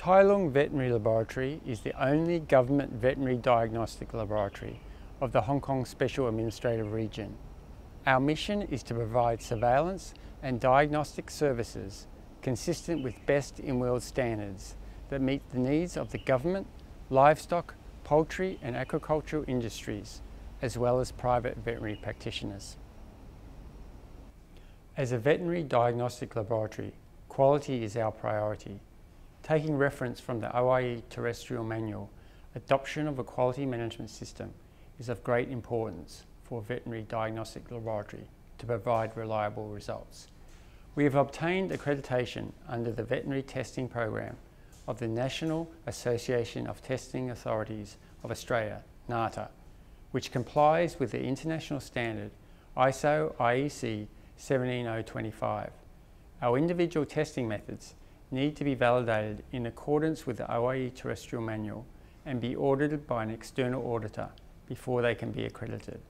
Tai Lung Veterinary Laboratory is the only government veterinary diagnostic laboratory of the Hong Kong Special Administrative Region. Our mission is to provide surveillance and diagnostic services consistent with best in world standards that meet the needs of the government, livestock, poultry and agricultural industries, as well as private veterinary practitioners. As a veterinary diagnostic laboratory, quality is our priority. Taking reference from the OIE Terrestrial Manual, adoption of a quality management system is of great importance for a veterinary diagnostic laboratory to provide reliable results. We have obtained accreditation under the Veterinary Testing Program of the National Association of Testing Authorities of Australia, NATA, which complies with the international standard ISO IEC 17025. Our individual testing methods need to be validated in accordance with the OIE Terrestrial Manual and be audited by an external auditor before they can be accredited.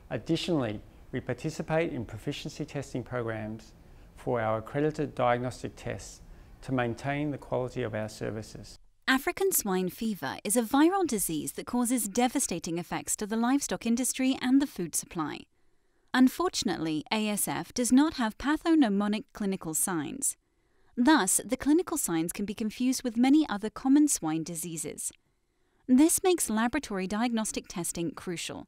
Additionally, we participate in proficiency testing programs for our accredited diagnostic tests to maintain the quality of our services. African swine fever is a viral disease that causes devastating effects to the livestock industry and the food supply. Unfortunately, ASF does not have pathognomonic clinical signs. Thus, the clinical signs can be confused with many other common swine diseases. This makes laboratory diagnostic testing crucial.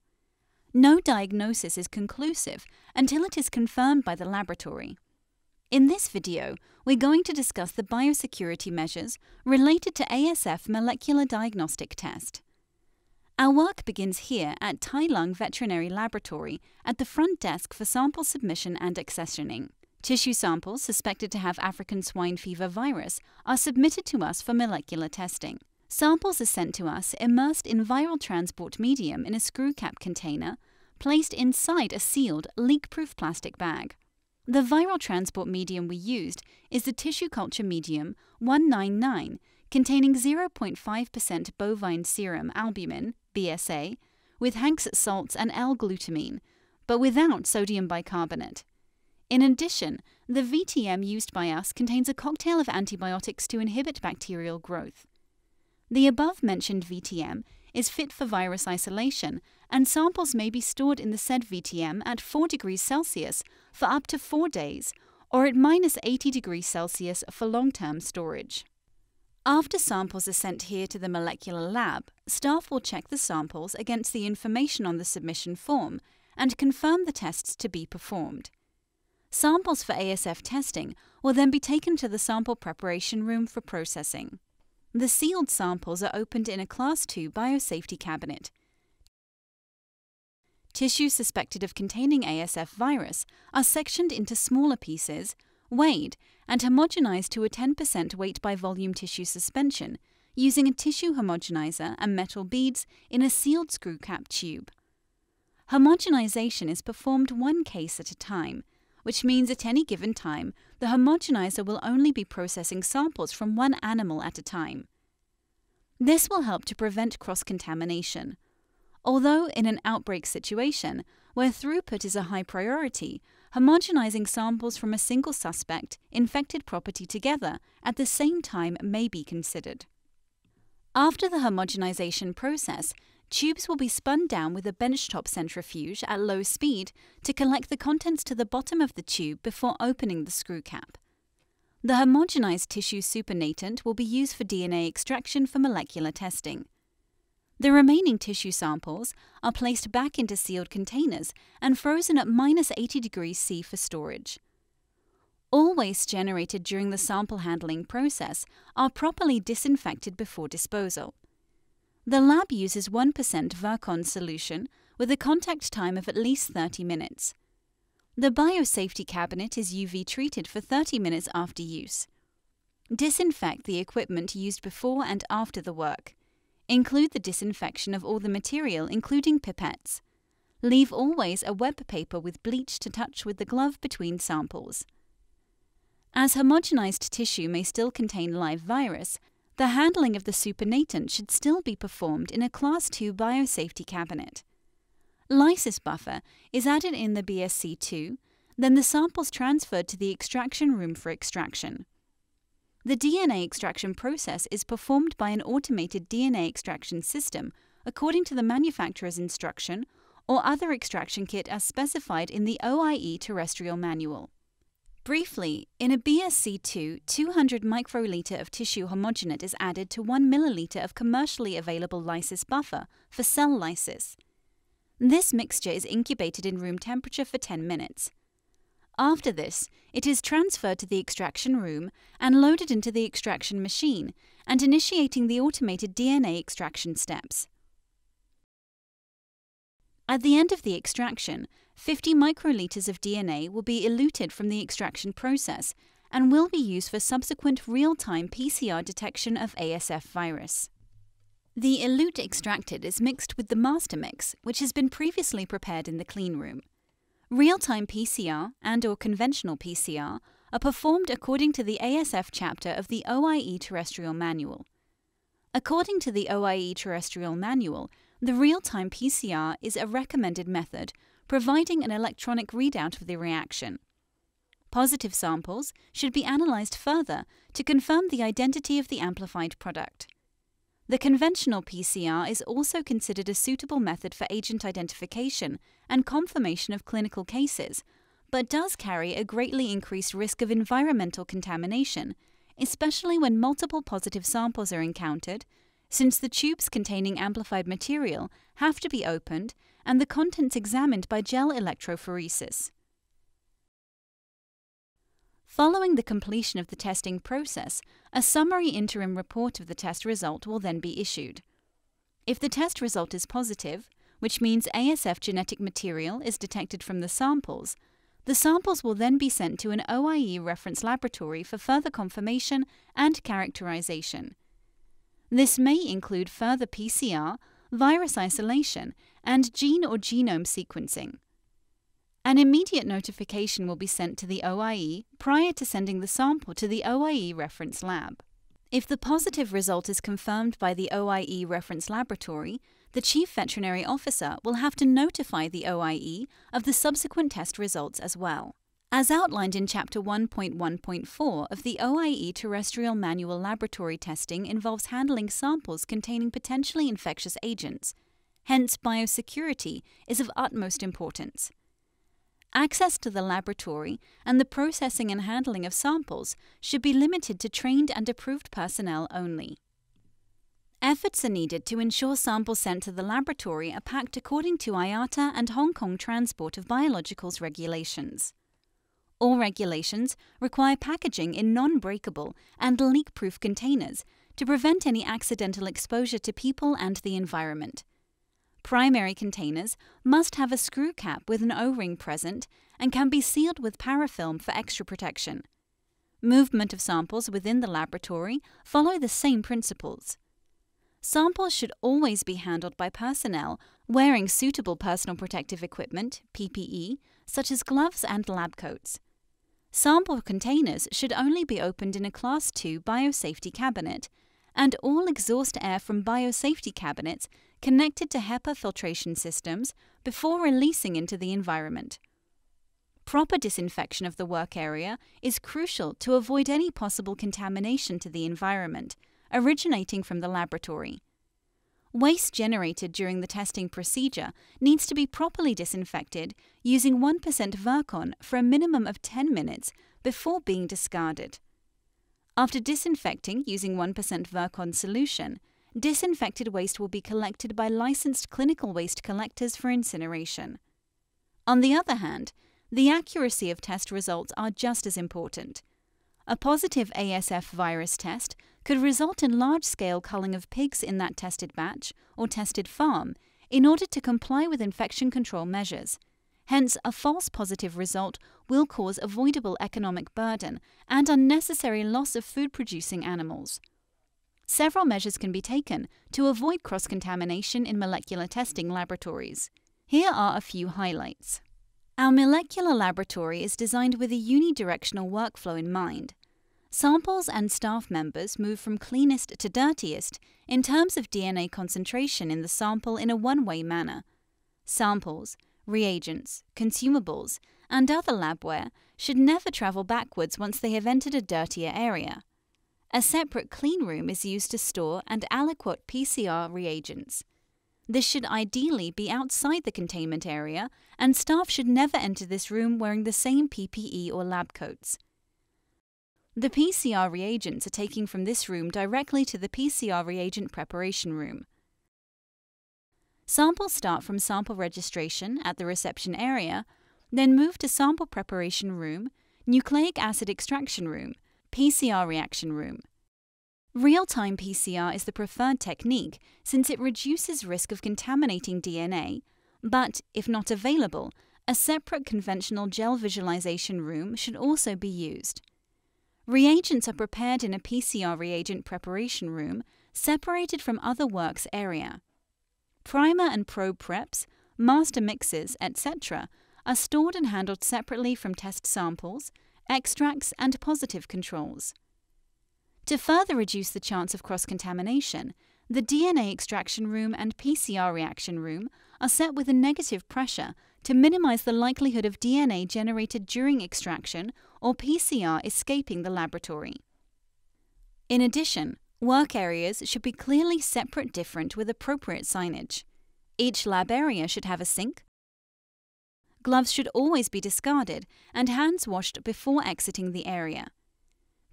No diagnosis is conclusive until it is confirmed by the laboratory. In this video, we're going to discuss the biosecurity measures related to ASF molecular diagnostic test. Our work begins here at Tai Lung Veterinary Laboratory at the front desk for sample submission and accessioning. Tissue samples suspected to have African swine fever virus are submitted to us for molecular testing. Samples are sent to us immersed in viral transport medium in a screw cap container, placed inside a sealed, leak-proof plastic bag. The viral transport medium we used is the tissue culture medium 199, containing 0.5% bovine serum albumin, BSA, with Hanks salts and L-glutamine, but without sodium bicarbonate. In addition, the VTM used by us contains a cocktail of antibiotics to inhibit bacterial growth. The above-mentioned VTM is fit for virus isolation, and samples may be stored in the said VTM at 4 degrees Celsius for up to 4 days, or at -80 degrees Celsius for long-term storage. After samples are sent here to the molecular lab, staff will check the samples against the information on the submission form and confirm the tests to be performed. Samples for ASF testing will then be taken to the sample preparation room for processing. The sealed samples are opened in a Class II Biosafety cabinet. Tissues suspected of containing ASF virus are sectioned into smaller pieces, weighed, and homogenized to a 10% weight by volume tissue suspension using a tissue homogenizer and metal beads in a sealed screw cap tube. Homogenization is performed one case at a time, which means at any given time, the homogenizer will only be processing samples from one animal at a time. This will help to prevent cross-contamination. Although in an outbreak situation, where throughput is a high priority, homogenizing samples from a single suspect infected property together at the same time may be considered. After the homogenization process, tubes will be spun down with a benchtop centrifuge at low speed to collect the contents to the bottom of the tube before opening the screw cap. The homogenized tissue supernatant will be used for DNA extraction for molecular testing. The remaining tissue samples are placed back into sealed containers and frozen at -80 degrees C for storage. All waste generated during the sample handling process are properly disinfected before disposal. The lab uses 1% Virkon solution with a contact time of at least 30 minutes. The biosafety cabinet is UV treated for 30 minutes after use. Disinfect the equipment used before and after the work. Include the disinfection of all the material, including pipettes. Leave always a web paper with bleach to touch with the glove between samples. As homogenized tissue may still contain live virus, the handling of the supernatant should still be performed in a Class II biosafety cabinet. Lysis buffer is added in the BSC2, then the samples transferred to the extraction room for extraction. The DNA extraction process is performed by an automated DNA extraction system according to the manufacturer's instruction or other extraction kit as specified in the OIE terrestrial manual. Briefly, in a BSC2, 200 microliter of tissue homogenate is added to 1 milliliter of commercially available lysis buffer for cell lysis. This mixture is incubated in room temperature for 10 minutes. After this, it is transferred to the extraction room and loaded into the extraction machine and initiating the automated DNA extraction steps. At the end of the extraction, 50 microliters of DNA will be eluted from the extraction process and will be used for subsequent real-time PCR detection of ASF virus. The elute extracted is mixed with the master mix, which has been previously prepared in the clean room. Real-time PCR and/or conventional PCR are performed according to the ASF chapter of the OIE terrestrial manual. According to the OIE terrestrial manual, the real-time PCR is a recommended method, providing an electronic readout of the reaction. Positive samples should be analyzed further to confirm the identity of the amplified product. The conventional PCR is also considered a suitable method for agent identification and confirmation of clinical cases, but does carry a greatly increased risk of environmental contamination, especially when multiple positive samples are encountered, since the tubes containing amplified material have to be opened and the contents examined by gel electrophoresis. Following the completion of the testing process, a summary interim report of the test result will then be issued. If the test result is positive, which means ASF genetic material is detected from the samples will then be sent to an OIE reference laboratory for further confirmation and characterization. This may include further PCR, virus isolation, and gene or genome sequencing. An immediate notification will be sent to the OIE prior to sending the sample to the OIE reference lab. If the positive result is confirmed by the OIE reference laboratory, the Chief Veterinary Officer will have to notify the OIE of the subsequent test results as well. As outlined in Chapter 1.1.4 of the OIE Terrestrial Manual, laboratory testing involves handling samples containing potentially infectious agents. Hence, biosecurity is of utmost importance. Access to the laboratory and the processing and handling of samples should be limited to trained and approved personnel only. Efforts are needed to ensure samples sent to the laboratory are packed according to IATA and Hong Kong Transport of Biologicals regulations. All regulations require packaging in non-breakable and leak-proof containers to prevent any accidental exposure to people and the environment. Primary containers must have a screw cap with an O-ring present and can be sealed with parafilm for extra protection. Movement of samples within the laboratory follow the same principles. Samples should always be handled by personnel wearing suitable personal protective equipment, PPE, such as gloves and lab coats. Sample containers should only be opened in a Class 2 Biosafety cabinet, and all exhaust air from Biosafety cabinets connected to HEPA filtration systems before releasing into the environment. Proper disinfection of the work area is crucial to avoid any possible contamination to the environment originating from the laboratory. Waste generated during the testing procedure needs to be properly disinfected using 1% Virkon for a minimum of 10 minutes before being discarded. After disinfecting using 1% Virkon solution, disinfected waste will be collected by licensed clinical waste collectors for incineration. On the other hand, the accuracy of test results are just as important. A positive ASF virus test could result in large-scale culling of pigs in that tested batch or tested farm in order to comply with infection control measures. Hence, a false positive result will cause avoidable economic burden and unnecessary loss of food-producing animals. Several measures can be taken to avoid cross-contamination in molecular testing laboratories. Here are a few highlights. Our molecular laboratory is designed with a unidirectional workflow in mind. Samples and staff members move from cleanest to dirtiest in terms of DNA concentration in the sample in a one-way manner. Samples, reagents, consumables, and other labware should never travel backwards once they have entered a dirtier area. A separate clean room is used to store and aliquot PCR reagents. This should ideally be outside the containment area, and staff should never enter this room wearing the same PPE or lab coats. The PCR reagents are taken from this room directly to the PCR reagent preparation room. Samples start from sample registration at the reception area, then move to sample preparation room, nucleic acid extraction room, PCR reaction room. Real-time PCR is the preferred technique since it reduces risk of contaminating DNA, but, if not available, a separate conventional gel visualization room should also be used. Reagents are prepared in a PCR reagent preparation room separated from other works area. Primer and probe preps, master mixes, etc. are stored and handled separately from test samples, extracts, and positive controls. To further reduce the chance of cross-contamination, the DNA extraction room and PCR reaction room are set with a negative pressure to minimize the likelihood of DNA generated during extraction or PCR escaping the laboratory. In addition, work areas should be clearly separate different with appropriate signage. Each lab area should have a sink. Gloves should always be discarded and hands washed before exiting the area.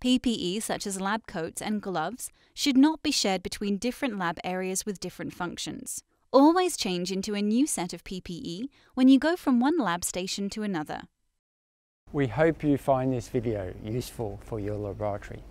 PPE such as lab coats and gloves should not be shared between different lab areas with different functions. Always change into a new set of PPE when you go from one lab station to another. We hope you find this video useful for your laboratory.